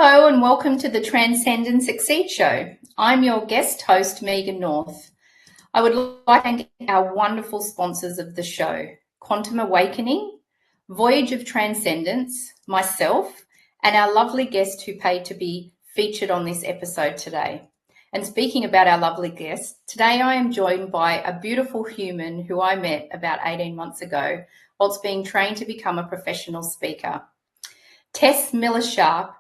Hello and welcome to the Transcendence Succeed Show. I'm your guest host, Megan North. I would like to thank our wonderful sponsors of the show, Quantum Awakening, Voyage of Transcendence, myself, and our lovely guest who paid to be featured on this episode today. And speaking about our lovely guest, today I am joined by a beautiful human who I met about 18 months ago whilst being trained to become a professional speaker. Tess Miller-Sharp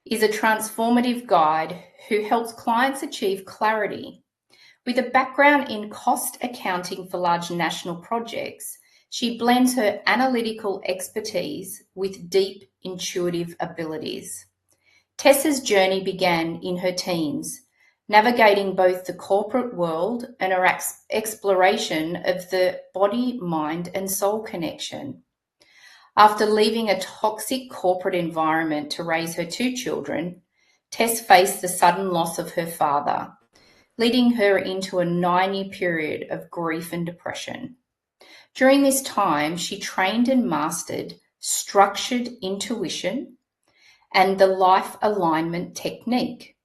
is a transformative guide who helps clients achieve clarity. With a background in cost accounting for large national projects, she blends her analytical expertise with deep intuitive abilities. Tessa's journey began in her teens, navigating both the corporate world and her exploration of the body, mind, and soul connection. After leaving a toxic corporate environment to raise her two children, Tess faced the sudden loss of her father, leading her into a 9-year period of grief and depression. During this time, she trained and mastered structured intuition and the life alignment technique,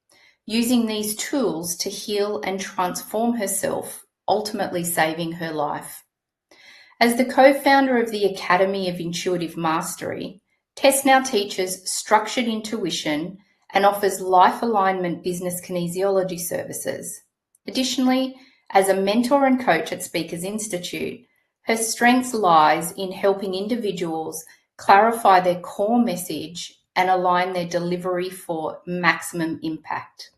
using these tools to heal and transform herself, ultimately saving her life. As the co-founder of the Academy of Intuitive Mastery, Tess now teaches structured intuition and offers life alignment business kinesiology services. Additionally, as a mentor and coach at Speakers Institute, her strength lies in helping individuals clarify their core message and align their delivery for maximum impact.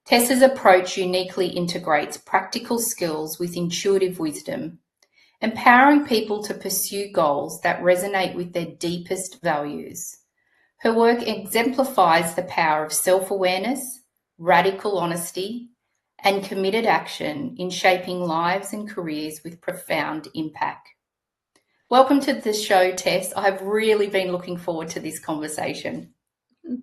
Tess's approach uniquely integrates practical skills with intuitive wisdom, empowering people to pursue goals that resonate with their deepest values. Her work exemplifies the power of self-awareness, radical honesty, and committed action in shaping lives and careers with profound impact. Welcome to the show, Tess. I've really been looking forward to this conversation.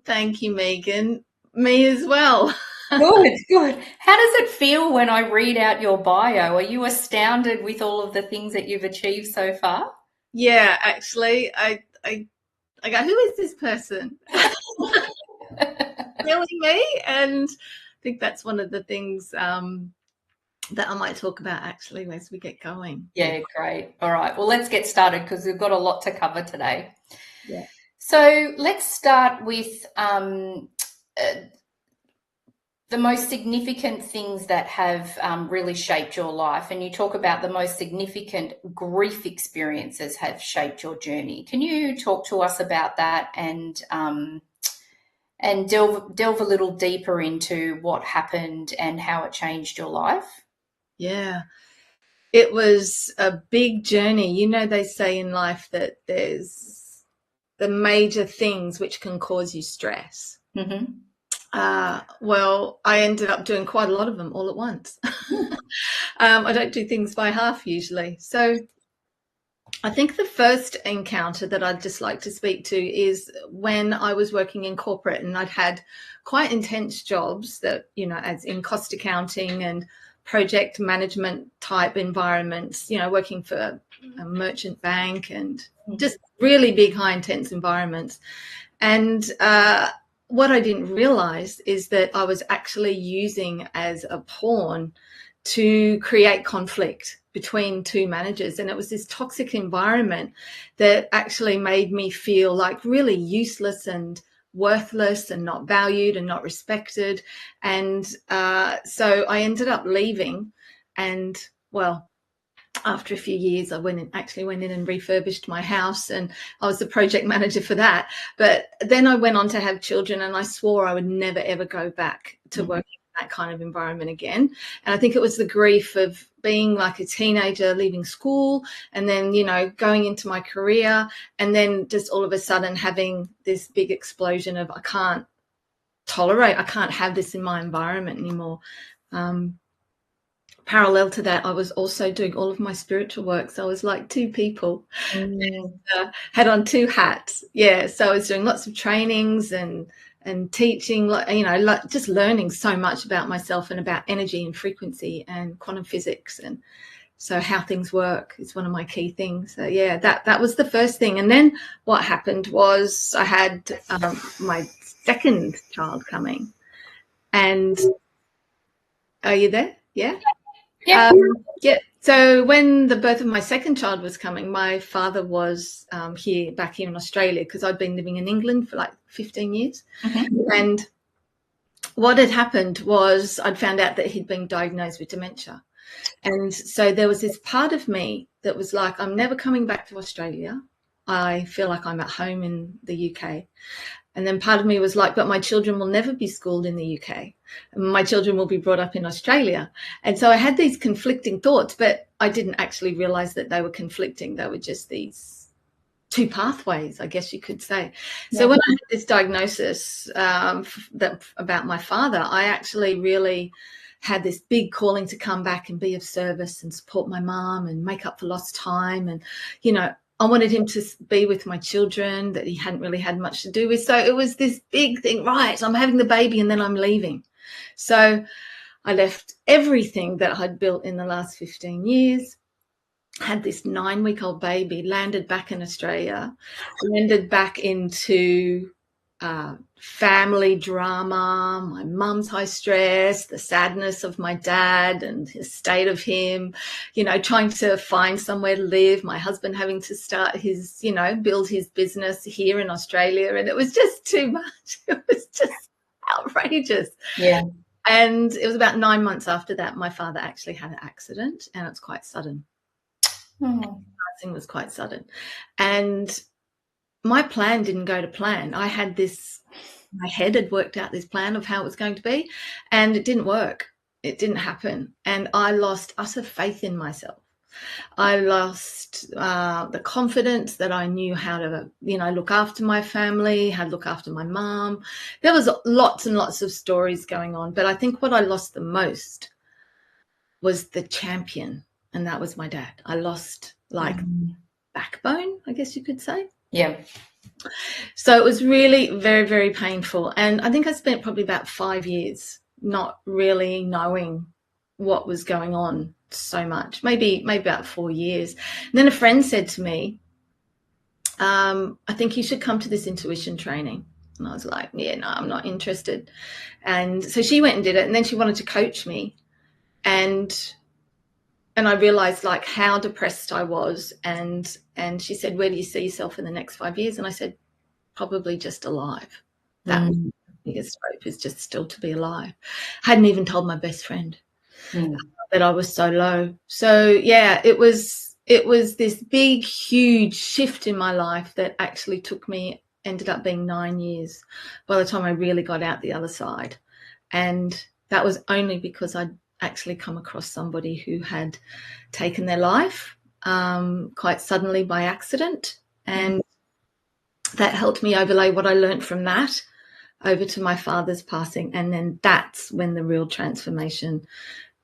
Thank you, Megan. Me as well. Good. How does it feel when I read out your bio? Are you astounded with all of the things that you've achieved so far? Yeah, actually, I go, who is this person? Really me? And I think that's one of the things that I might talk about actually as we get going. Yeah, great. All right. Well, let's get started because we've got a lot to cover today. Yeah. So let's start with the most significant things that have really shaped your life. And you talk about the most significant grief experiences have shaped your journey. Can you talk to us about that and delve a little deeper into what happened and how it changed your life? Yeah. It was a big journey. You know, they say in life that there's the major things which can cause you stress. Mm-hmm. Well, I ended up doing quite a lot of them all at once. I don't do things by half usually. So I think the first encounter that I'd just like to speak to is when I was working in corporate and I'd had quite intense jobs that, you know, as in cost accounting and project management type environments, you know, working for a merchant bank and just really big, high intense environments. And what I didn't realize is that I was actually using as a pawn to create conflict between two managers. And it was this toxic environment that actually made me feel like really useless and worthless and not valued and not respected. And so I ended up leaving. And well, after a few years, I went in and refurbished my house, and I was the project manager for that. But then I went on to have children, and I swore I would never, ever go back to working in that kind of environment again. And I think it was the grief of being like a teenager, leaving school, and then, you know, going into my career, and then just all of a sudden having this big explosion of I can't have this in my environment anymore. Parallel to that, I was also doing all of my spiritual work. So I was like two people, and, had on two hats. Yeah. So I was doing lots of trainings and teaching, you know, just learning so much about myself and about energy and frequency and quantum physics. And So how things work is one of my key things. So yeah, that was the first thing. And then what happened was I had my second child coming. And are you there? Yeah. Yeah. Yeah. So when the birth of my second child was coming, my father was back here in Australia, because I'd been living in England for like 15 years. Mm-hmm. And what had happened was I'd found out that he'd been diagnosed with dementia. And so there was this part of me that was like, I'm never coming back to Australia. I feel like I'm at home in the UK. And then part of me was like, but my children will never be schooled in the UK. My children will be brought up in Australia. And so I had these conflicting thoughts, but I didn't actually realize that they were conflicting. They were just these two pathways, I guess you could say. Yeah. So when I had this diagnosis about my father, I actually really had this big calling to come back and be of service and support my mom and make up for lost time. And, you know, I wanted him to be with my children that he hadn't really had much to do with. So it was this big thing, right? I'm having the baby and then I'm leaving. So I left everything that I'd built in the last 15 years, had this 9-week-old baby, landed back in Australia, landed back into family drama, my mum's high stress, the sadness of my dad and his state of him, you know, trying to find somewhere to live, my husband having to start his, you know, build his business here in Australia. And it was just too much. It was just outrageous. Yeah. And it was about 9 months after that, my father actually had an accident, and it's quite sudden. Oh. Passing was quite sudden. And my plan didn't go to plan. I had this, my head had worked out this plan of how it was going to be, and it didn't work. It didn't happen. And I lost utter faith in myself. I lost the confidence that I knew how to, you know, look after my family, how to look after my mom. There was lots and lots of stories going on. But I think what I lost the most was the champion, and that was my dad. I lost backbone, I guess you could say. Yeah. So it was really very, very painful. And I think I spent probably about 5 years not really knowing what was going on so much, maybe about 4 years. And then a friend said to me, I think you should come to this intuition training. And I was like, yeah, no, I'm not interested. And so she went and did it, and then she wanted to coach me. And I realized like how depressed I was. And she said, where do you see yourself in the next 5 years? And I said, probably just alive. That was the biggest hope, is just still to be alive. Hadn't even told my best friend that I was so low. So yeah, it was this big, huge shift in my life that actually ended up being 9 years by the time I really got out the other side. And that was only because I'd actually come across somebody who had taken their life quite suddenly by accident. And that helped me overlay what I learned from that over to my father's passing. And then that's when the real transformation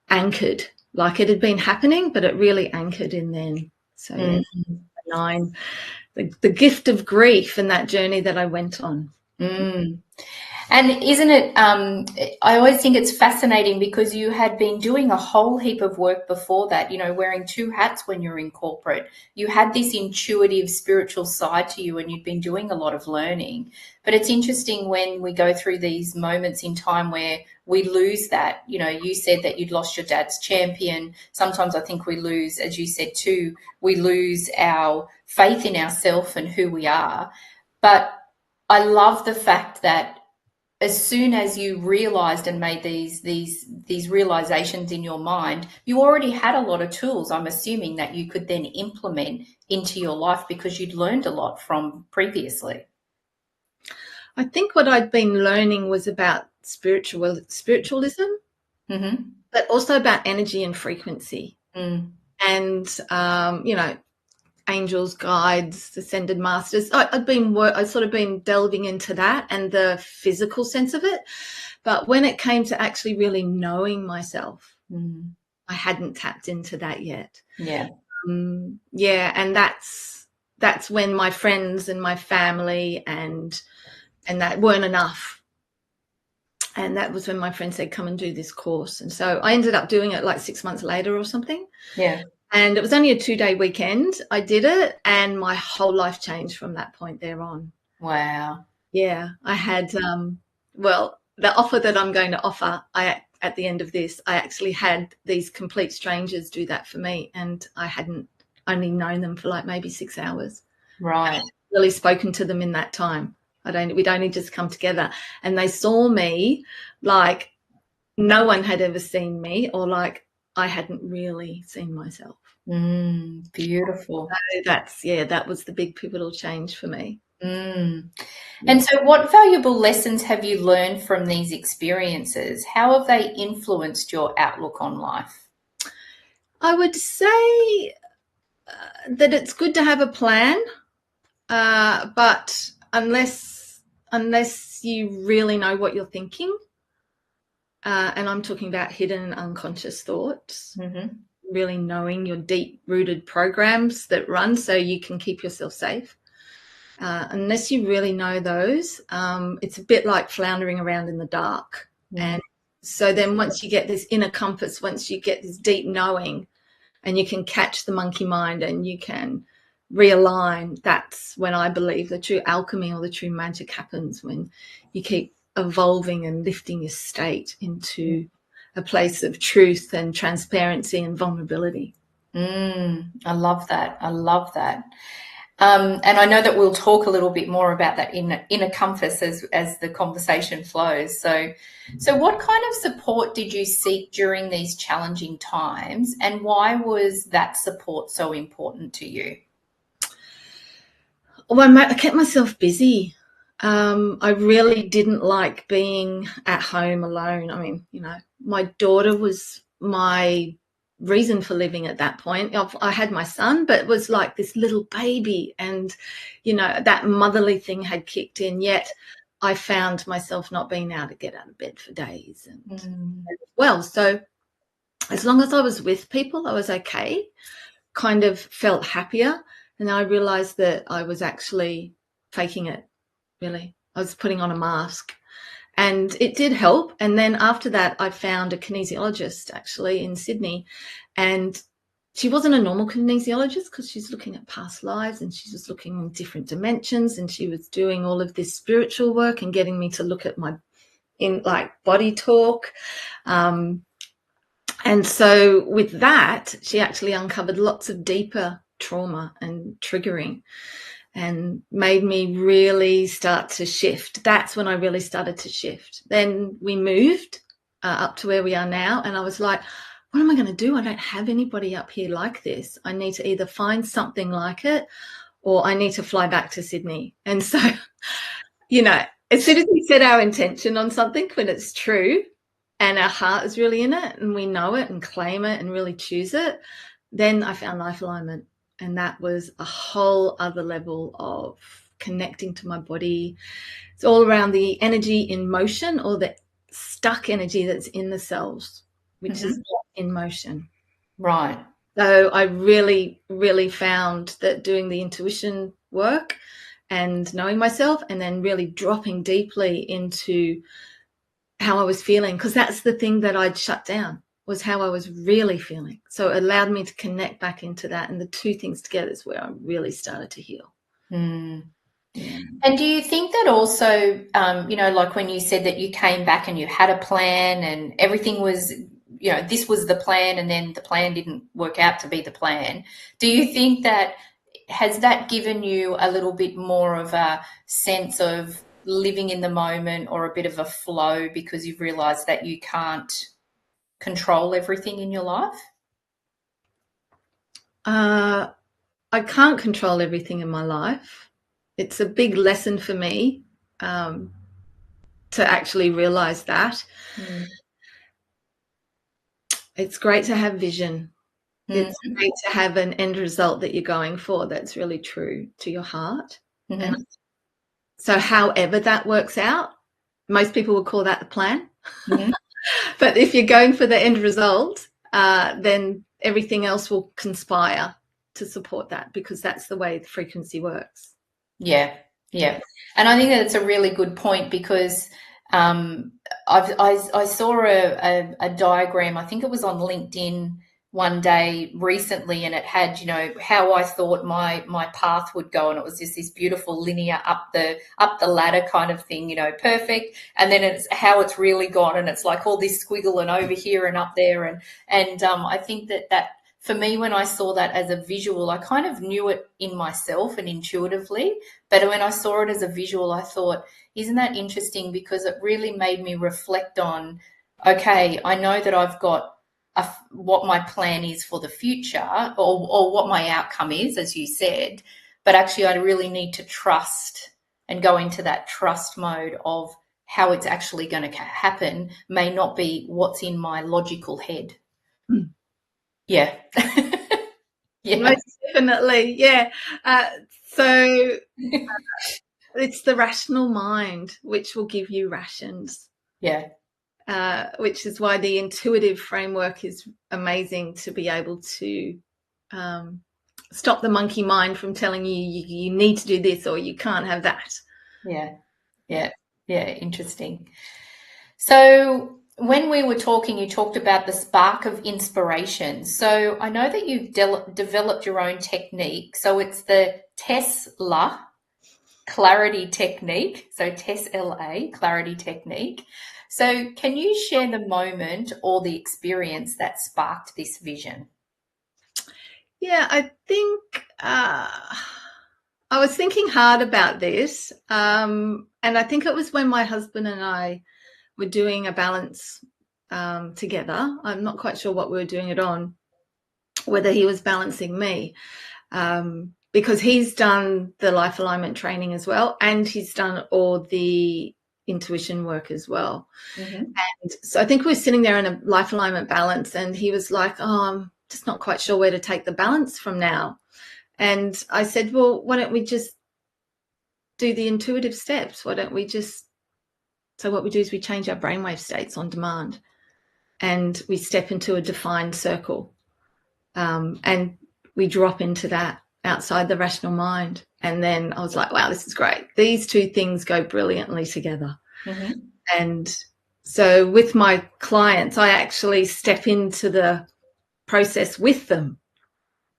anchored. Like, it had been happening, but it really anchored in then. So the gift of grief and that journey that I went on. And isn't it, I always think it's fascinating, because you had been doing a whole heap of work before that, you know, wearing two hats when you're in corporate. You had this intuitive spiritual side to you, and you'd been doing a lot of learning. But it's interesting when we go through these moments in time where we lose that. You know, you said that you'd lost your dad's champion. Sometimes I think we lose, as you said too, we lose our faith in ourselves and who we are. But I love the fact that as soon as you realized and made these realizations in your mind, you already had a lot of tools, I'm assuming, that you could then implement into your life, because you'd learned a lot from previously. I think what I'd been learning was about spiritualism, but also about energy and frequency. And, you know, angels, guides, ascended masters. I'd sort of been delving into that and the physical sense of it. But when it came to actually really knowing myself, I hadn't tapped into that yet. Yeah. And that's when my friends and my family and that weren't enough. And that was when my friend said, come and do this course. And so I ended up doing it like 6 months later or something. Yeah. And it was only a 2-day weekend. I did it, and my whole life changed from that point there on. Wow. Yeah, I had, well, the offer that I'm going to offer, at the end of this, I actually had these complete strangers do that for me, and I hadn't only known them for like maybe 6 hours. Right. Really spoken to them in that time. We'd only just come together, and they saw me like no one had ever seen me, or like I hadn't really seen myself. Beautiful. So that was the big pivotal change for me. And so what valuable lessons have you learned from these experiences? How have they influenced your outlook on life? I would say that it's good to have a plan, but unless you really know what you're thinking, and I'm talking about hidden and unconscious thoughts, really knowing your deep-rooted programs that run so you can keep yourself safe. Unless you really know those, it's a bit like floundering around in the dark. And so then once you get this inner compass, once you get this deep knowing, and you can catch the monkey mind and you can realign, that's when I believe the true alchemy or the true magic happens, when you keep evolving and lifting your state into a place of truth and transparency and vulnerability. I love that. I love that. And I know that we'll talk a little bit more about that inner compass as the conversation flows. So what kind of support did you seek during these challenging times, and why was that support so important to you? Well, I kept myself busy. I really didn't like being at home alone. I mean, my daughter was my reason for living at that point. I had my son, but it was like this little baby, and that motherly thing had kicked in, yet I found myself not being able to get out of bed for days. And well, so as long as I was with people, I was okay, kind of felt happier. And I realized that I was actually faking it, really. I was putting on a mask. And it did help. And then after that, I found a kinesiologist actually in Sydney. And she wasn't a normal kinesiologist because she's looking at past lives, and she was looking in different dimensions, and she was doing all of this spiritual work and getting me to look at my body talk. And so with that, she actually uncovered lots of deeper trauma and triggering, and made me really start to shift. That's when I really started to shift. Then we moved up to where we are now, and I was like, what am I going to do? I don't have anybody up here like this. I need to either find something like it, or I need to fly back to Sydney. And so, as soon as we set our intention on something, when it's true and our heart is really in it and we know it and claim it and really choose it, then I found life alignment. And that was a whole other level of connecting to my body. It's all around the energy in motion, or the stuck energy that's in the cells, which is not in motion. Right. So I really, really found that doing the intuition work and knowing myself, and then really dropping deeply into how I was feeling, because that's the thing that I'd shut down, was how I was really feeling. So it allowed me to connect back into that, and the two things together is where I really started to heal. Yeah. And do you think that also, like when you said that you came back and you had a plan and everything was, this was the plan, and then the plan didn't work out to be the plan. Do you think that, has that given you a little bit more of a sense of living in the moment, or a bit of a flow, because you've realized that you can't control everything in your life? I can't control everything in my life. It's a big lesson for me to actually realize that. It's great to have vision. It's great to have an end result that you're going for that's really true to your heart. And so however that works out, most people would call that the plan. But if you're going for the end result, then everything else will conspire to support that, because that's the way the frequency works. Yeah. And I think that it's a really good point, because I saw a diagram, I think it was on LinkedIn, one day recently, and it had, you know, how I thought my path would go, and it was just this beautiful linear up the ladder kind of thing, you know, perfect. And then it's how it's really gone, and it's like all this squiggle and over here and up there, and I think that for me, when I saw that as a visual, I kind of knew it in myself and intuitively, but when I saw it as a visual, I thought, isn't that interesting? Because it really made me reflect on, okay, I know that I've got what my plan is for the future, or what my outcome is, as you said, but actually I really need to trust and go into that trust mode of how it's actually going to happen may not be what's in my logical head. Yeah. Yeah. Most definitely, yeah. So it's the rational mind which will give you rations. Yeah. Which is why the intuitive framework is amazing, to be able to stop the monkey mind from telling you need to do this or you can't have that. Yeah. Interesting. So when we were talking, you talked about the spark of inspiration. So I know that you've developed your own technique. So it's the Tesla clarity technique. So TESLA, clarity technique. So can you share the moment or the experience that sparked this vision? Yeah, I think I was thinking hard about this. And I think it was when my husband and I were doing a balance together. I'm not quite sure what we were doing it on, whether he was balancing me, because he's done the life alignment training as well, and he's done all the intuition work as well. Mm-hmm. And so I think we were sitting there in a life alignment balance, and he was like, oh, I'm just not quite sure where to take the balance from now. And I said, well, why don't we just do the intuitive steps? Why don't we just, so what we do is we change our brainwave states on demand, and we step into a defined circle, and we drop into that outside the rational mind. And then I was like, wow, this is great. These two things go brilliantly together. Mm-hmm. And so with my clients, I actually step into the process with them.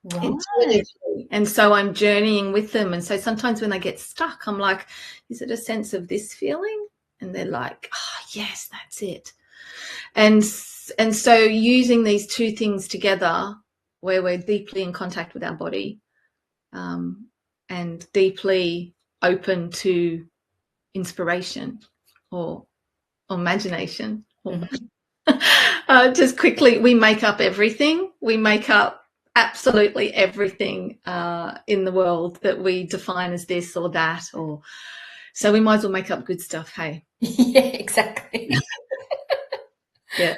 Right. Intuitively. And so I'm journeying with them. And so sometimes when they get stuck, I'm like, is it a sense of this feeling? And they're like, oh, yes, that's it. And so using these two things together, where we're deeply in contact with our body, and deeply open to inspiration or imagination. Mm-hmm. Just quickly, we make up everything. We make up absolutely everything in the world that we define as this or that, or so we might as well make up good stuff. Hey. Yeah, exactly. Yeah.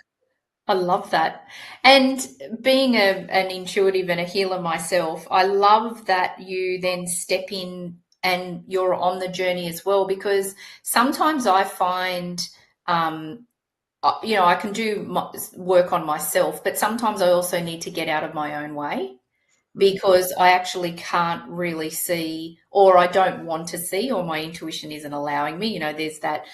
I love that. And being an intuitive and a healer myself, I love that you then step in and you're on the journey as well, because sometimes I find, you know, I can do work on myself, but sometimes I also need to get out of my own way, because I actually can't really see, or I don't want to see, or my intuition isn't allowing me. You know, there's that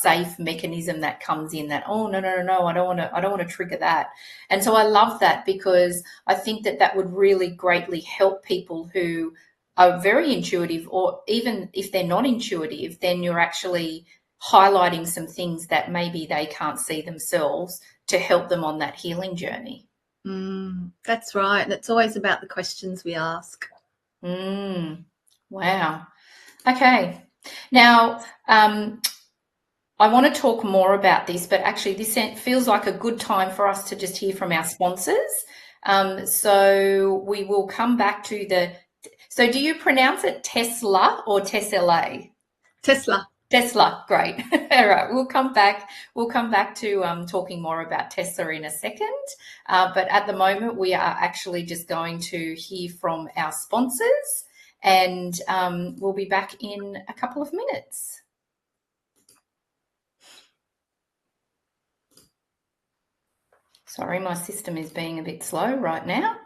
safe mechanism that comes in that, oh, no, I don't want to trigger that. And so I love that, because I think that would really greatly help people who are very intuitive, or even if they're not intuitive, then you're actually highlighting some things that maybe they can't see themselves to help them on that healing journey. That's right. That's always about the questions we ask. Wow. Okay. Now, I want to talk more about this, but actually this feels like a good time for us to just hear from our sponsors. So we will come back to so do you pronounce it Tesla or Tesla? Tesla, great. All right, we'll come back to talking more about Tesla in a second. But at the moment, we are actually just going to hear from our sponsors, and we'll be back in a couple of minutes. Sorry, my system is being a bit slow right now.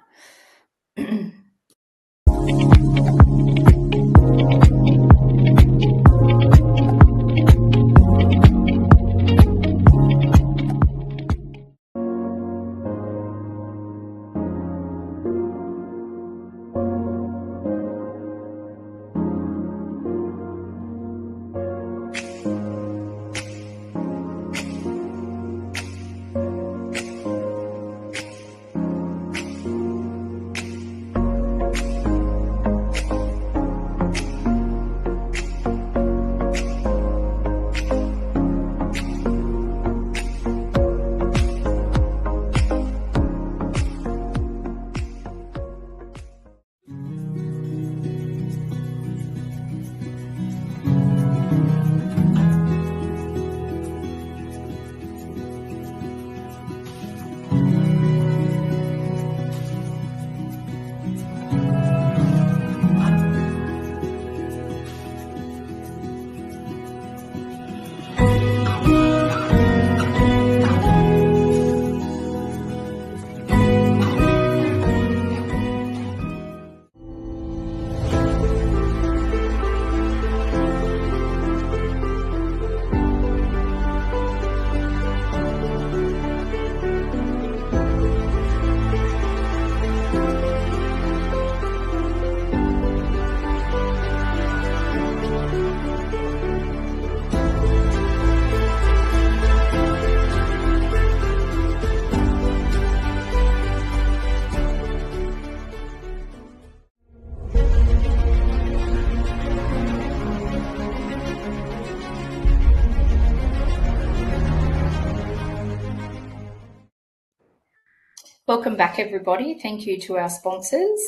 welcome back, everybody. Thank you to our sponsors.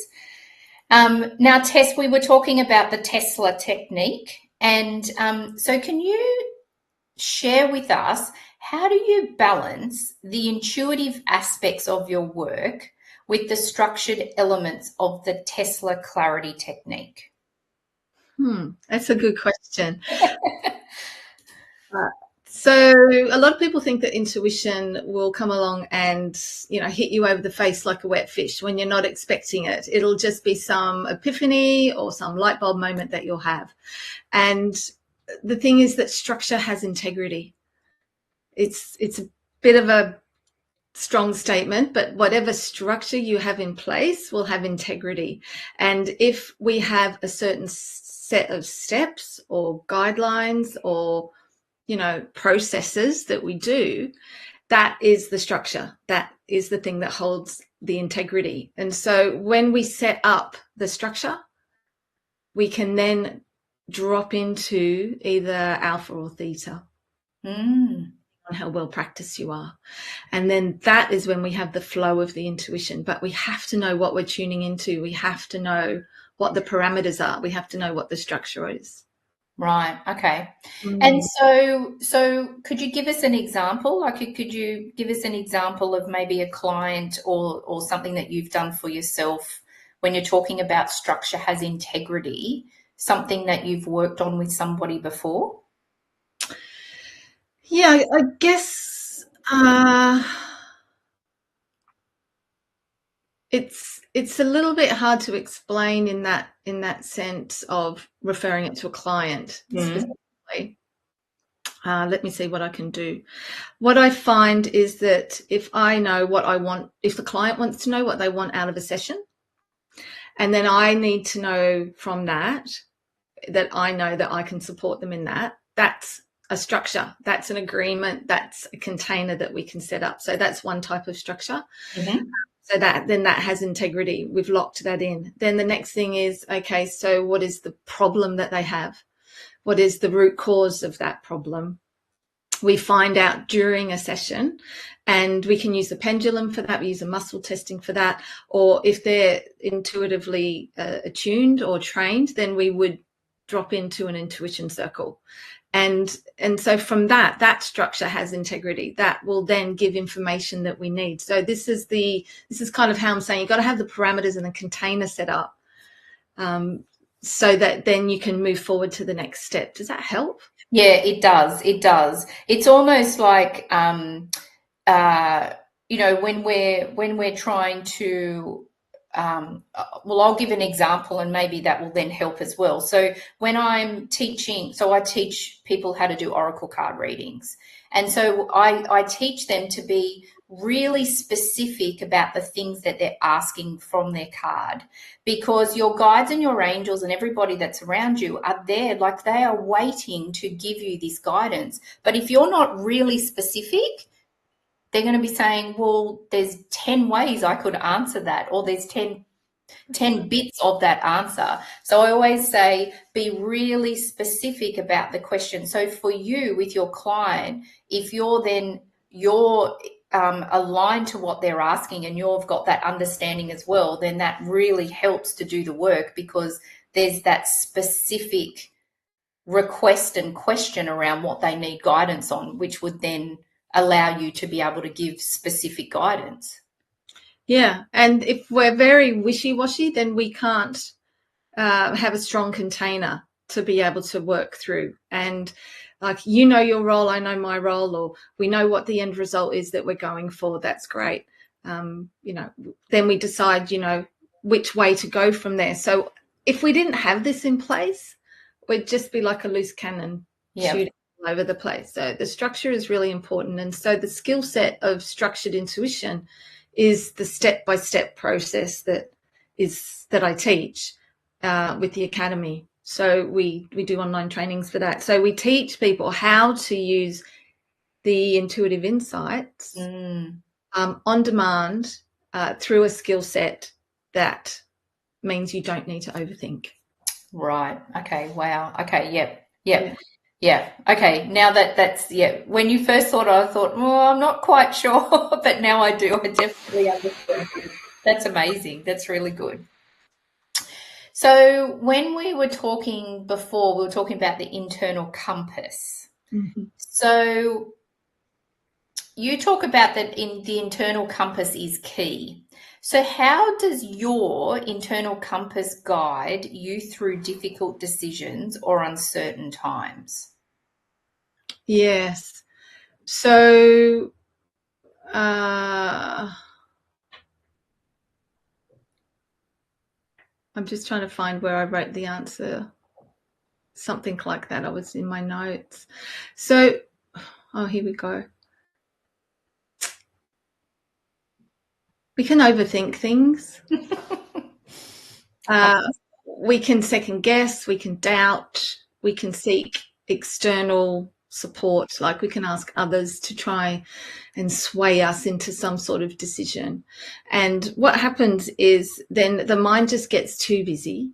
Now, Tess, we were talking about the Tesla technique, and so can you share with us, how do you balance the intuitive aspects of your work with the structured elements of the Tesla clarity technique? That's a good question. So a lot of people think that intuition will come along and, hit you over the face like a wet fish when you're not expecting it. It'll just be some epiphany or some light bulb moment that you'll have. And the thing is that structure has integrity. It's a bit of a strong statement, but whatever structure you have in place will have integrity. And if we have a certain set of steps or guidelines or processes that we do, that is the structure. That is the thing that holds the integrity. And so when we set up the structure, we can then drop into either alpha or theta on how well practiced you are. And then that is when we have the flow of the intuition. But we have to know what we're tuning into. We have to know what the parameters are. We have to know what the structure is. Right. Okay. And so could you give us an example? Like, could you give us an example of maybe a client or something that you've done for yourself when you're talking about structure has integrity, something that you've worked on with somebody before? Yeah, I guess it's a little bit hard to explain in that sense of referring it to a client specifically. Let me see what I can do. What I find is that if I know what I want, if the client wants to know what they want out of a session, and then I need to know from that I know that I can support them in that, that's a structure, that's an agreement, that's a container that we can set up. So that's one type of structure. So that has integrity. We've locked that in. Then the next thing is, okay, so what is the problem that they have? What is the root cause of that problem? We find out during a session, and we can use the pendulum for that. We use a muscle testing for that. Or if they're intuitively attuned or trained, then we would drop into an intuition circle. And so from that structure has integrity. That will then give information that we need. So this is kind of how I'm saying you've got to have the parameters and the container set up, so that then you can move forward to the next step. Does that help? Yeah, it does. It does. It's almost like when we're trying to well, I'll give an example and maybe that will then help as well. So when I'm teaching, I teach people how to do oracle card readings. And so I teach them to be really specific about the things that they're asking from their card, because your guides and your angels and everybody that's around you are there, like they are waiting to give you this guidance. But if you're not really specific, they're going to be saying, well, there's 10 ways I could answer that, or there's 10 bits of that answer. So I always say, be really specific about the question. So for you, with your client, if you're aligned to what they're asking and you've got that understanding as well, then that really helps to do the work, because there's that specific request and question around what they need guidance on, which would then allow you to be able to give specific guidance. Yeah, and if we're very wishy-washy, then we can't have a strong container to be able to work through. And like, your role, I know my role, or we know what the end result is that we're going for. That's great. Then we decide, which way to go from there. So if we didn't have this in place, we'd just be like a loose cannon shooting all over the place. So the structure is really important. And so the skill set of structured intuition is the step-by-step process that I teach with the Academy. So we do online trainings for that. So we teach people how to use the intuitive insights on demand through a skill set that means you don't need to overthink. Right. Okay. Wow. Okay. Yep. Yeah. Yeah. Okay. Now that's, yeah. When you first thought, I thought, oh, I'm not quite sure, but now I do. I definitely understand. That's amazing. That's really good. So when we were talking before, we were talking about the internal compass. Mm-hmm. So you talk about that in the internal compass is key. So how does your internal compass guide you through difficult decisions or uncertain times? Yes. So, I'm just trying to find where I wrote the answer. Something like that. I was in my notes. So, oh, here we go. We can overthink things. We can second guess, we can doubt, we can seek external support, like we can ask others to try and sway us into some sort of decision. And what happens is then the mind just gets too busy.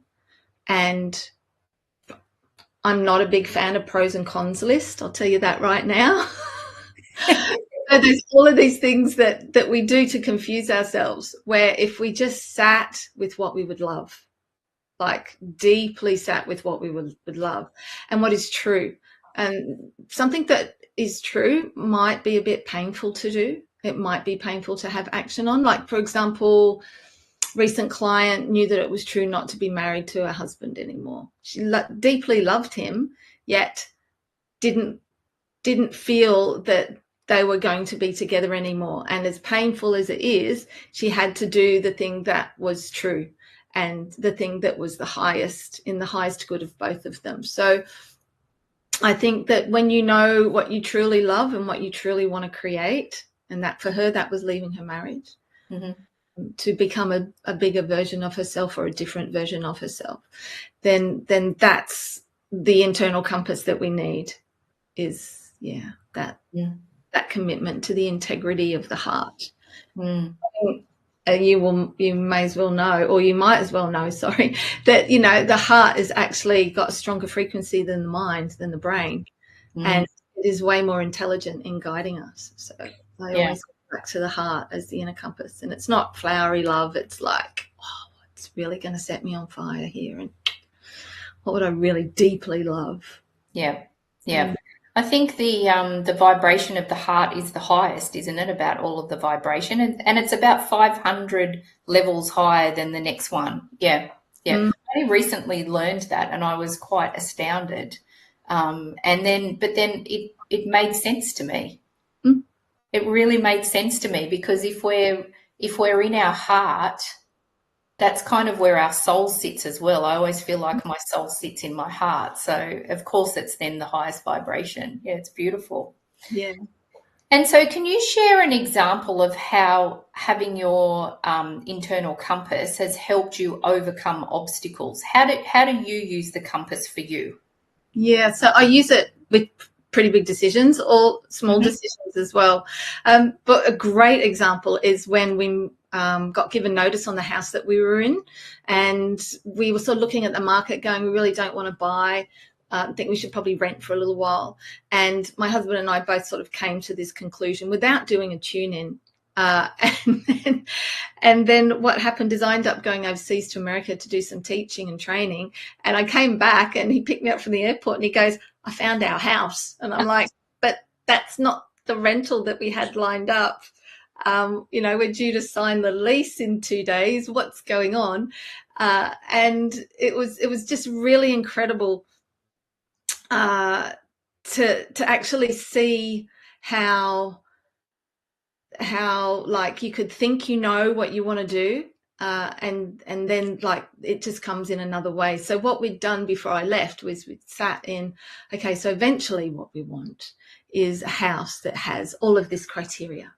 And I'm not a big fan of pros and cons list, I'll tell you that right now. So there's all of these things that we do to confuse ourselves, where if we just sat with what we would love, like deeply sat with what we would love and what is true. And something that is true might be a bit painful to do. It might be painful to have action on. Like, for example, recent client knew that it was true not to be married to her husband anymore. She deeply loved him, yet didn't feel that they were going to be together anymore. And as painful as it is, she had to do the thing that was true and the thing that was the highest, in the highest good of both of them. So I think that when you know what you truly love and what you truly want to create, and that for her, that was leaving her marriage, to become a bigger version of herself or a different version of herself, then that's the internal compass that we need, is that commitment to the integrity of the heart. You may as well know, or you might as well know, sorry, that, the heart has actually got a stronger frequency than the mind, than the brain. And it is way more intelligent in guiding us. So I always go back to the heart as the inner compass. And it's not flowery love. It's like, oh, it's really going to set me on fire here. And what would I really deeply love? Yeah. Yeah. I think the vibration of the heart is the highest, isn't it? About all of the vibration, and it's about 500 levels higher than the next one. Yeah, yeah. I only recently learned that, and I was quite astounded. But then it made sense to me. It really made sense to me, because if we're in our heart, that's kind of where our soul sits as well. I always feel like my soul sits in my heart. So, of course, it's then the highest vibration. Yeah, it's beautiful. Yeah. And so can you share an example of how having your internal compass has helped you overcome obstacles? How do you use the compass for you? Yeah, so I use it with pretty big decisions or small decisions as well. But a great example is when we got given notice on the house that we were in, and we were sort of looking at the market going, we really don't want to buy. I think we should probably rent for a little while. And my husband and I both sort of came to this conclusion without doing a tune-in. And then what happened is I ended up going overseas to America to do some teaching and training. And I came back and he picked me up from the airport and he goes, I found our house. And I'm like, but that's not the rental that we had lined up. We're due to sign the lease in 2 days. What's going on? And it was just really incredible to actually see how like you could think what you want to do, and then like it just comes in another way. So what we'd done before I left was we sat in, okay, so eventually what we want is a house that has all of this criteria.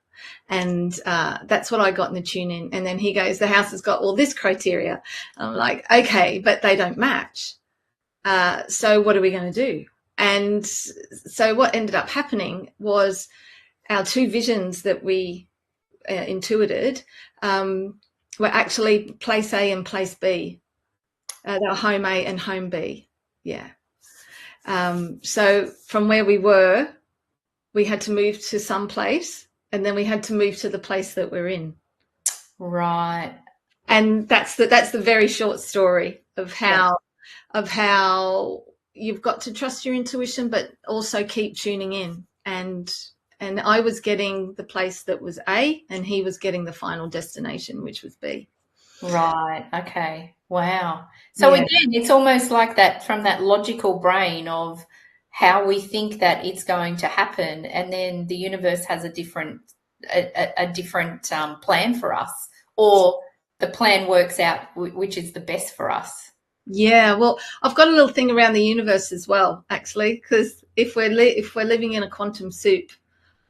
And that's what I got in the tune in. And then he goes, the house has got all this criteria. I'm like, okay, but they don't match. So what are we going to do? And so what ended up happening was our two visions that we intuited were actually place A and place B. They were home A and home B. Yeah. So from where we were, we had to move to some place, and then we had to move to the place that we're in. Right. And that's the very short story of how you've got to trust your intuition, but also keep tuning in. And I was getting the place that was A, and he was getting the final destination, which was B. Right. Okay. Wow. So again, it's almost like that, from that logical brain of how we think that it's going to happen, and then the universe has a different plan for us, or the plan works out which is the best for us. Yeah, well, I've got a little thing around the universe as well, actually, because if we're living in a quantum soup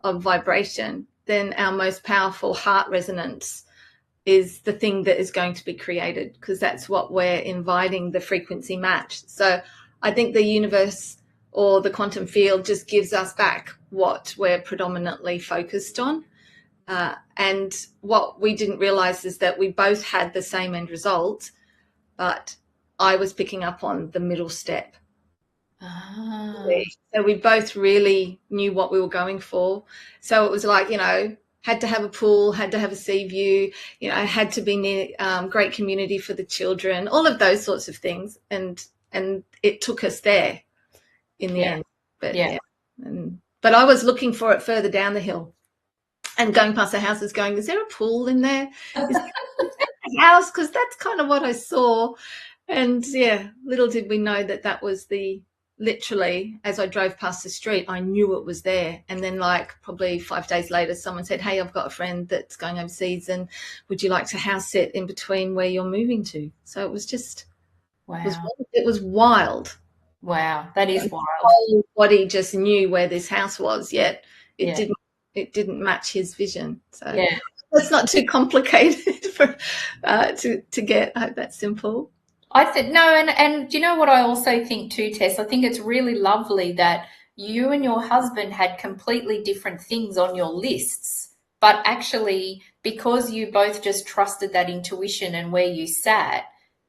of vibration, then our most powerful heart resonance is the thing that is going to be created, because that's what we're inviting, the frequency match. So I think the universe or the quantum field just gives us back what we're predominantly focused on. And what we didn't realize is that we both had the same end result, but I was picking up on the middle step. So we both really knew what we were going for. So it was like, had to have a pool, had to have a sea view, had to be near great community for the children, all of those sorts of things. And it took us there in the end. But but I was looking for it further down the hill, and going past the houses going, is there a pool in there? Is there a house? Because that's kind of what I saw. And little did we know that was literally, as I drove past the street, I knew it was there. And then like probably 5 days later, someone said, hey, I've got a friend that's going overseas, and would you like to house sit in between where you're moving to? So it was just, it was wild. Wow, that is wild. My whole body just knew where this house was, yet it didn't match his vision. So it's not too complicated for to get. I hope that's simple. I think no, and do you know what I also think too, Tess? I think it's really lovely that you and your husband had completely different things on your lists, but actually, because you both just trusted that intuition and where you sat,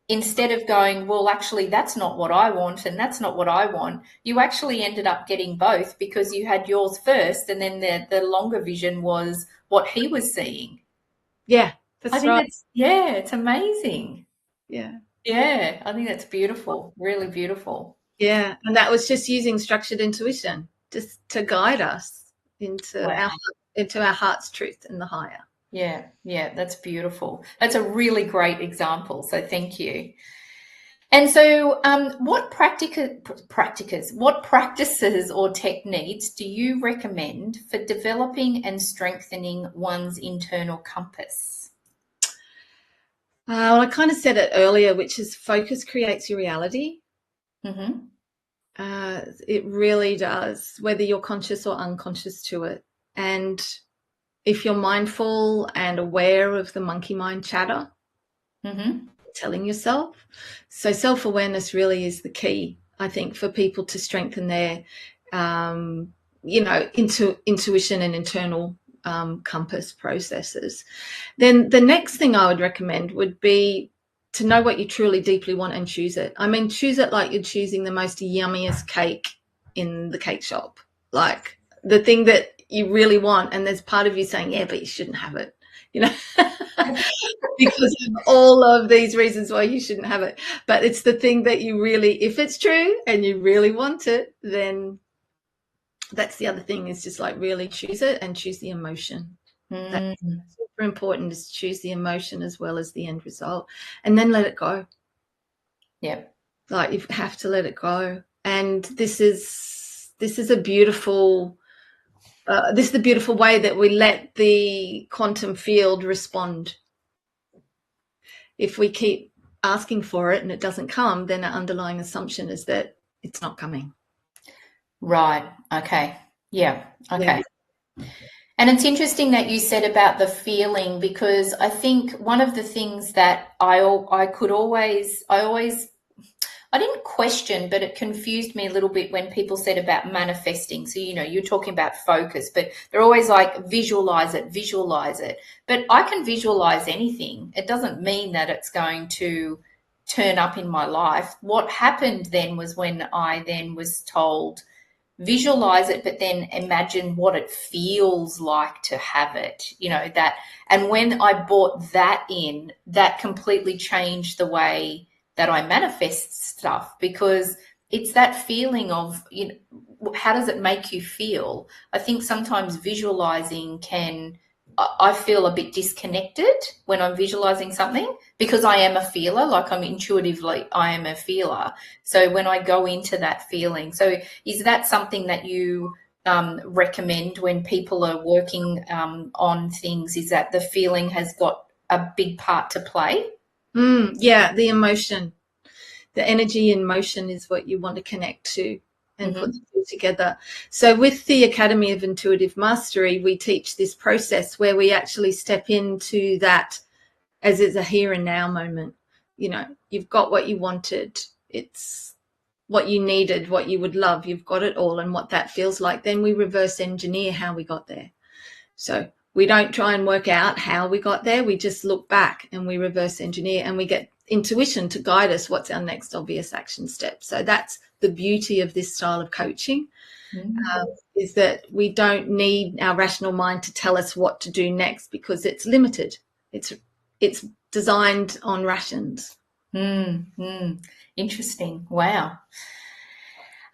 instead of going, well, actually, that's not what I want and that's not what I want, you actually ended up getting both, because you had yours first, and then the longer vision was what he was seeing. Yeah, that's right. It's amazing. Yeah. Yeah, I think that's beautiful, really beautiful. Yeah, and that was just using structured intuition just to guide us into our heart's truth and the higher. Yeah, that's beautiful. That's a really great example, so thank you. And so what practices or techniques do you recommend for developing and strengthening one's internal compass? Well, I kind of said it earlier, which is focus creates your reality. Mm-hmm. It really does, whether you're conscious or unconscious to it. And if you're mindful and aware of the monkey mind chatter, telling yourself. So self-awareness really is the key, I think, for people to strengthen their, intuition and internal compass processes. Then the next thing I would recommend would be to know what you truly deeply want and choose it. I mean, choose it like you're choosing the most yummiest cake in the cake shop, like the thing that you really want. And there's part of you saying, yeah, but you shouldn't have it, because of all of these reasons why you shouldn't have it. But it's the thing that you really, if it's true and you really want it, then that's the other thing, is just like really choose it and choose the emotion. That's super important, is choose the emotion as well as the end result, and then let it go. Yeah. Like you have to let it go. And this is a beautiful, this is the beautiful way that we let the quantum field respond. If we keep asking for it and it doesn't come, then our underlying assumption is that it's not coming. Right. Okay. Yeah. Okay. Yeah. And it's interesting that you said about the feeling, because I think one of the things that I didn't question, but it confused me a little bit when people said about manifesting. So, you're talking about focus, but they're always like, visualize it. But I can visualize anything. It doesn't mean that it's going to turn up in my life. What happened then was when I then was told, visualize it, but then imagine what it feels like to have it, that. And when I brought that in, that completely changed the way that I manifest stuff, because it's that feeling of, how does it make you feel? I think sometimes visualizing I feel a bit disconnected when I'm visualizing something, because I am a feeler, like I am a feeler. So when I go into that feeling, so is that something that you recommend when people are working on things, is that the feeling has got a big part to play? Yeah, the emotion. The energy in motion is what you want to connect to and put the two together. So with the Academy of Intuitive Mastery, we teach this process where we actually step into that as is a here and now moment. You've got what you wanted. It's what you needed, what you would love. You've got it all, and what that feels like. Then we reverse engineer how we got there. So we don't try and work out how we got there. We just look back and we reverse engineer, and we get intuition to guide us what's our next obvious action step. So that's the beauty of this style of coaching, is that we don't need our rational mind to tell us what to do next, because it's limited. It's designed on rations. Interesting. Wow.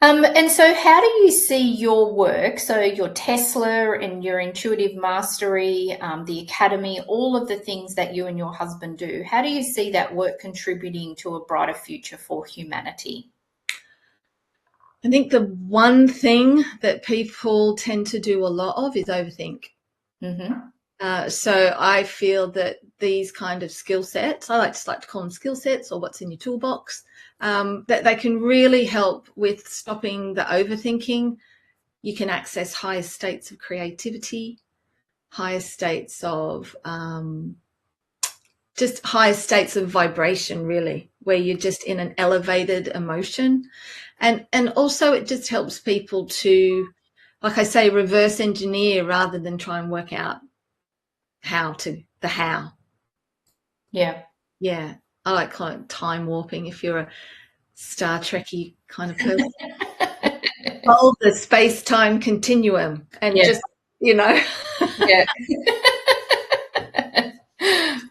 And so how do you see your work, so your Tesla and your Intuitive Mastery, the Academy, all of the things that you and your husband do, how do you see that work contributing to a brighter future for humanity? I think the one thing that people tend to do a lot of is overthink. So I feel that these kind of skill sets, I like to call them skill sets, or what's in your toolbox, that they can really help with stopping the overthinking. You can access higher states of creativity, higher states of just higher states of vibration, really, where you're just in an elevated emotion. And also it just helps people to, like I say, reverse engineer rather than try and work out how. Yeah. Yeah. I like kind of time warping, if you're a Star Trekky kind of person. Hold the space-time continuum and just, Yeah.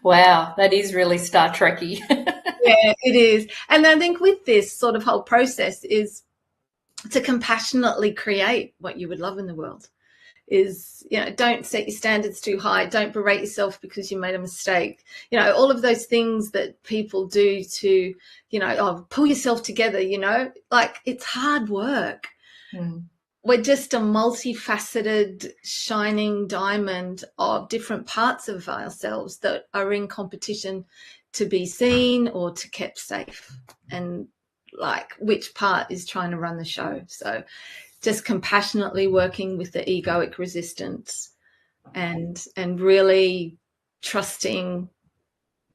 Wow, that is really Star Trekky. Yeah, it is. And I think with this sort of whole process is to compassionately create what you would love in the world. Is, don't set your standards too high. Don't berate yourself because you made a mistake. All of those things that people do to, pull yourself together, like, it's hard work. We're just a multifaceted, shining diamond of different parts of ourselves that are in competition to be seen or to kept safe. And like, which part is trying to run the show? So just compassionately working with the egoic resistance and really trusting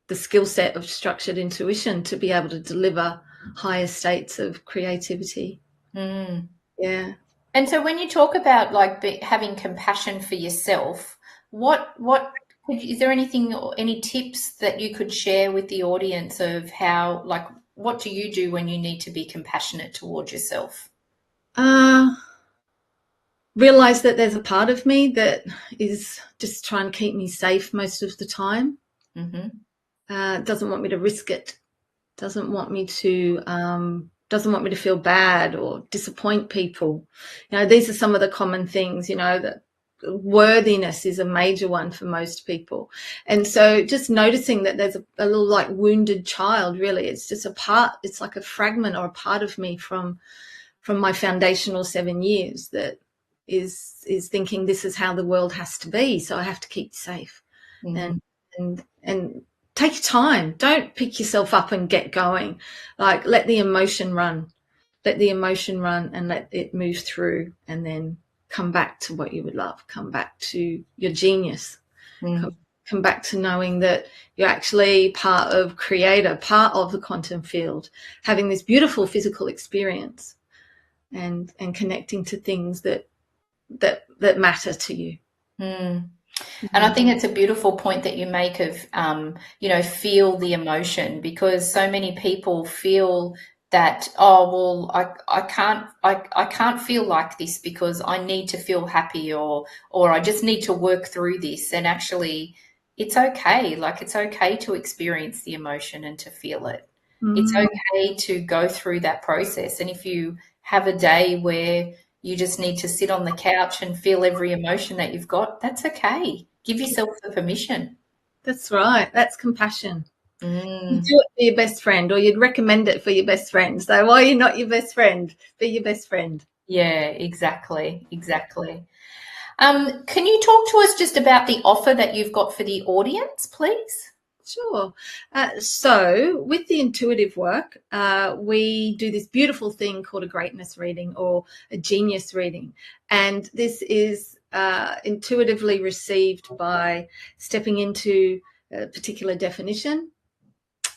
the skill set of structured intuition to be able to deliver higher states of creativity. Yeah. And so when you talk about having compassion for yourself, is there anything or any tips that you could share with the audience of how, what do you do when you need to be compassionate towards yourself? Realize that there's a part of me that is just trying to keep me safe most of the time. Doesn't want me to risk it. Doesn't want me to feel bad or disappoint people. These are some of the common things, that worthiness is a major one for most people. And so just noticing that there's a little like wounded child, really. It's just it's like a fragment or a part of me from my foundational 7 years that is thinking this is how the world has to be. So I have to keep safe. And take your time. Don't pick yourself up and get going. Like, let the emotion run. Let the emotion run and let it move through, and then come back to what you would love. Come back to your genius. Come back to knowing that you're actually part of creator, part of the quantum field, having this beautiful physical experience and connecting to things that matter to you. And I think it's a beautiful point that you make of, feel the emotion, because so many people feel that, oh, well, I can't feel like this because I need to feel happy, or I just need to work through this. And actually, it's okay. Like, it's okay to experience the emotion and to feel it. It's okay to go through that process. And if you have a day where you just need to sit on the couch and feel every emotion that you've got, that's okay. Give yourself the permission. That's right. That's compassion. You Mm. do it for your best friend, or you'd recommend it for your best friend. So why are you not your best friend? Be your best friend. Yeah, exactly. Can you talk to us just about the offer that you've got for the audience, please? Sure. So with the intuitive work, we do this beautiful thing called a greatness reading or a genius reading. And this is intuitively received by stepping into a particular definition.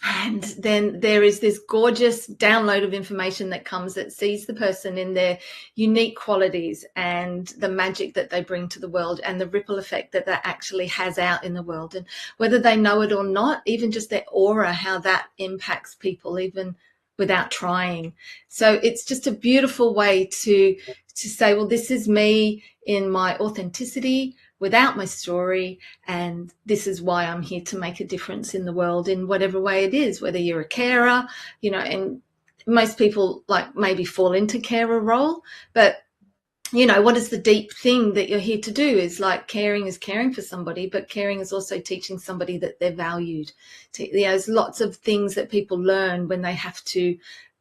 And then there is this gorgeous download of information that comes that sees the person in their unique qualities and the magic that they bring to the world and the ripple effect that that actually has out in the world. And whether they know it or not, even just their aura, how that impacts people even without trying. So it's just a beautiful way to say, well, this is me in my authenticity, without my story, and this is why I'm here to make a difference in the world in whatever way it is, whether you're a carer, and most people like maybe fall into carer role, but what is the deep thing that you're here to do is like caring is caring for somebody, but caring is also teaching somebody that they're valued. There's lots of things that people learn when they have to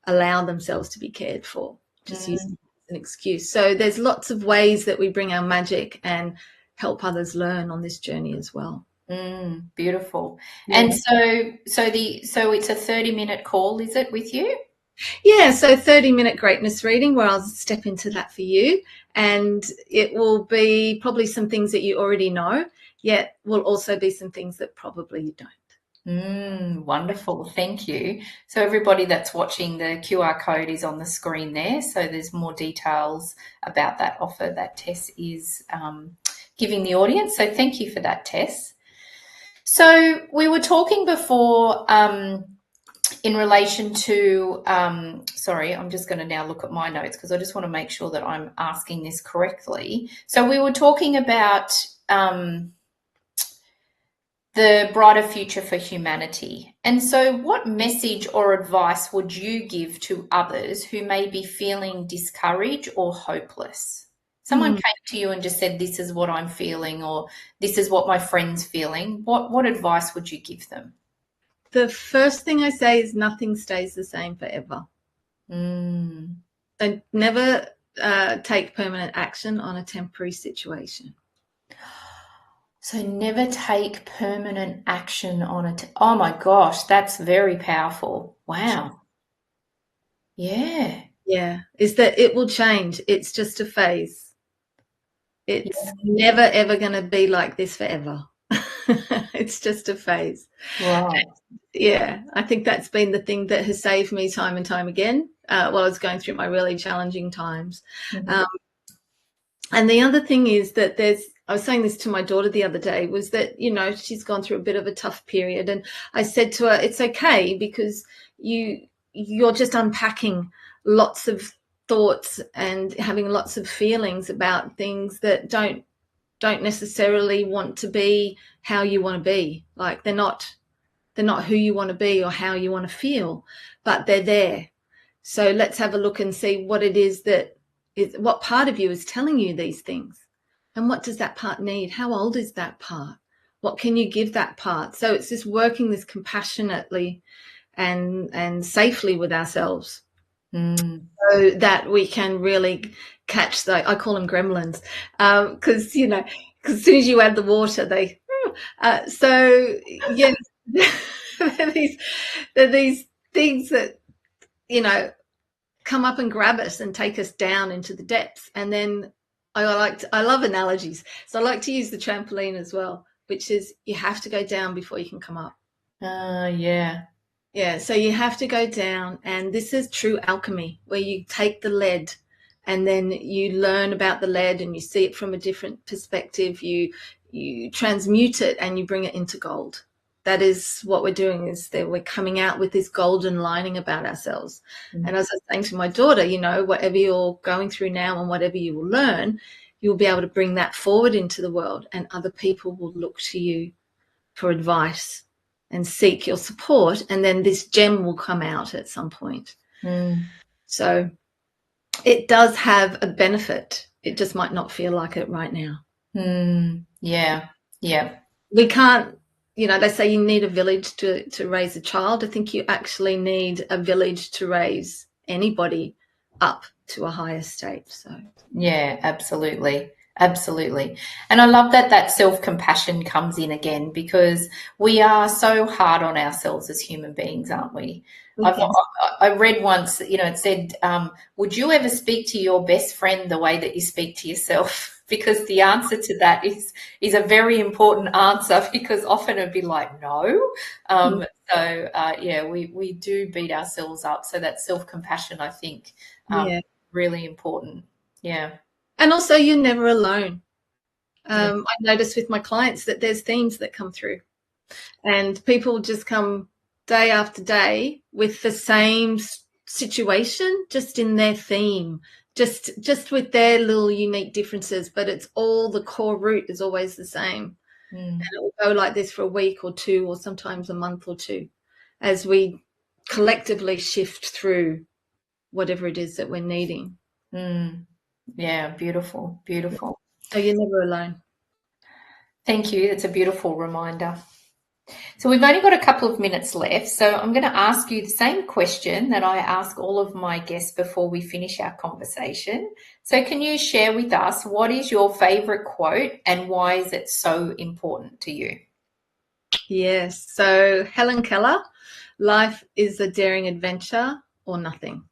allow themselves to be cared for, just using it as an excuse. So there's lots of ways that we bring our magic and help others learn on this journey as well. Beautiful. Yeah. And so it's a 30-minute call, is it, with you? Yeah, so 30-minute greatness reading where I'll step into that for you, and it will be probably some things that you already know, yet will also be some things that probably you don't. Wonderful. Thank you. So everybody that's watching, the QR code is on the screen there. So there's more details about that offer that Tess is giving the audience. So thank you for that, Tess. So we were talking before in relation to, sorry, I'm just going to now look at my notes because I just want to make sure that I'm asking this correctly. So we were talking about the brighter future for humanity. And so what message or advice would you give to others who may be feeling discouraged or hopeless? Someone came to you and just said, this is what I'm feeling, or this is what my friend's feeling. What advice would you give them? The first thing I say is nothing stays the same forever. So never take permanent action on a temporary situation. So never take permanent action on it. Oh my gosh, that's very powerful. Wow. Yeah. Yeah, is that it will change. It's just a phase. It's never, ever going to be like this forever. It's just a phase. Right. Yeah, I think that's been the thing that has saved me time and time again while I was going through my really challenging times. And the other thing is that I was saying this to my daughter the other day, was that, she's gone through a bit of a tough period. And I said to her, it's okay, because you're just unpacking lots of thoughts and having lots of feelings about things that don't necessarily want to be how you want to be. Like they're not who you want to be or how you want to feel, but they're there. So let's have a look and see what it is what part of you is telling you these things, and what does that part need? How old is that part? What can you give that part? So it's just working this compassionately and safely with ourselves, so that we can really catch I call them gremlins, because as soon as you add the water, they so yeah. they're these things that come up and grab us and take us down into the depths. And then I love analogies, so I like to use the trampoline as well, which is you have to go down before you can come up. Yeah, so you have to go down, and this is true alchemy, where you take the lead and then you learn about the lead and you see it from a different perspective. You you transmute it and you bring it into gold. That is what we're doing, is that we're coming out with this golden lining about ourselves. And as I was saying to my daughter, you know, whatever you're going through now and whatever you will learn, you'll be able to bring that forward into the world, and other people will look to you for advice and seek your support, and then this gem will come out at some point. So it does have a benefit. It just might not feel like it right now. Yeah. We can't, you know, they say you need a village to raise a child. I think you actually need a village to raise anybody up to a higher state. So yeah, absolutely. And I love that self-compassion comes in again, because we are so hard on ourselves as human beings, aren't we? I read once, you know, it said, would you ever speak to your best friend the way that you speak to yourself? Because the answer to that is a very important answer, because often it'd be like, no. Yeah, we do beat ourselves up. So that self-compassion, I think, really important. Yeah. And also, you're never alone. I notice with my clients that there's themes that come through, and people just come day after day with the same situation, just in their theme, just with their little unique differences, but it's all, the core root is always the same. And it will go like this for a week or two, or sometimes a month or two, as we collectively shift through whatever it is that we're needing. Yeah, beautiful. So you're never alone. Thank you. That's a beautiful reminder. So we've only got a couple of minutes left. So I'm going to ask you the same question that I ask all of my guests before we finish our conversation. So can you share with us, what is your favorite quote and why is it so important to you? Yes. So Helen Keller, life is a daring adventure or nothing.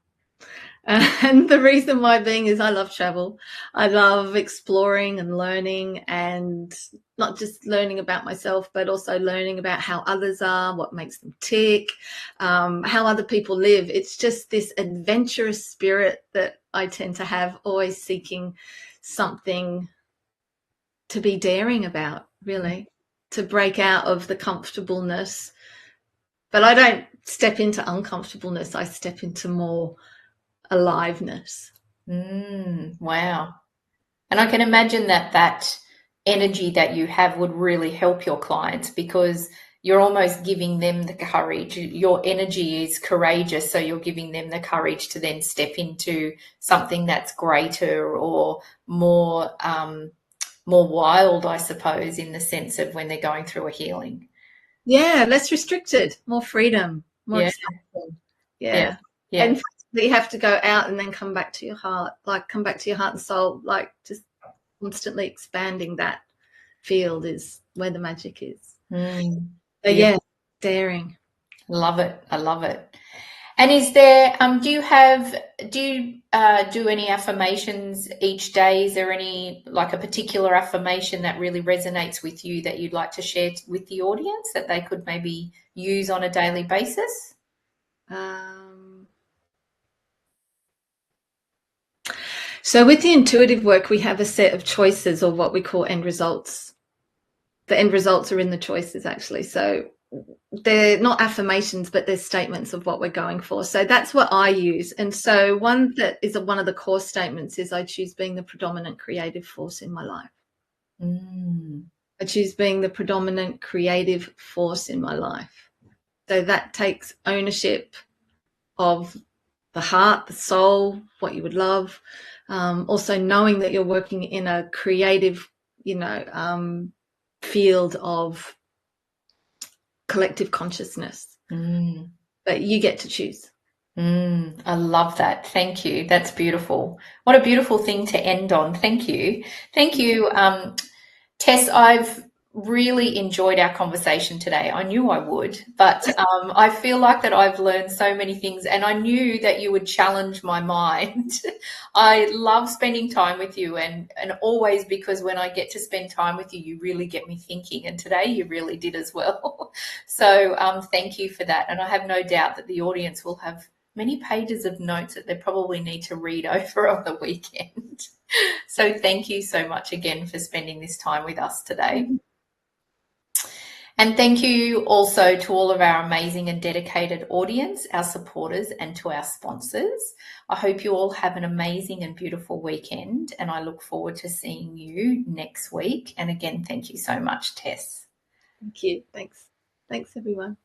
And the reason why being is I love travel. I love exploring and learning, and not just learning about myself, but also learning about how others are, what makes them tick, how other people live. It's just this adventurous spirit that I tend to have, always seeking something to be daring about, really, to break out of the comfortableness. But I don't step into uncomfortableness. I step into more aliveness. Wow. And I can imagine that energy that you have would really help your clients, because you're almost giving them the courage. Your energy is courageous, so you're giving them the courage to then step into something that's greater or more wild, I suppose, in the sense of when they're going through a healing. Yeah, less restricted, more freedom, more expansion. Yeah. And you have to go out and then come back to your heart, come back to your heart and soul, just constantly expanding that field is where the magic is. So daring. Love it. I love it. And is there, do you do any affirmations each day? Is there any, like a particular affirmation that really resonates with you that you'd like to share with the audience that they could maybe use on a daily basis? So with the intuitive work, we have a set of choices, or what we call end results. The end results are in the choices, actually. So they're not affirmations, but they're statements of what we're going for. So that's what I use. And so one that is one of the core statements is, I choose being the predominant creative force in my life. I choose being the predominant creative force in my life. So that takes ownership of the heart, the soul, what you would love. Also knowing that you're working in a creative, field of collective consciousness. But you get to choose. I love that. Thank you. That's beautiful. What a beautiful thing to end on. Thank you. Thank you, Tess. I've really enjoyed our conversation today. I knew I would, but I feel like that I've learned so many things, and I knew that you would challenge my mind. I love spending time with you, and always, because when I get to spend time with you, you really get me thinking, and today you really did as well. So thank you for that. And I have no doubt that the audience will have many pages of notes that they probably need to read over on the weekend. So thank you so much again for spending this time with us today. And thank you also to all of our amazing and dedicated audience, our supporters, and to our sponsors. I hope you all have an amazing and beautiful weekend, and I look forward to seeing you next week. And again, thank you so much, Tess. Thank you. Thanks. Thanks, everyone.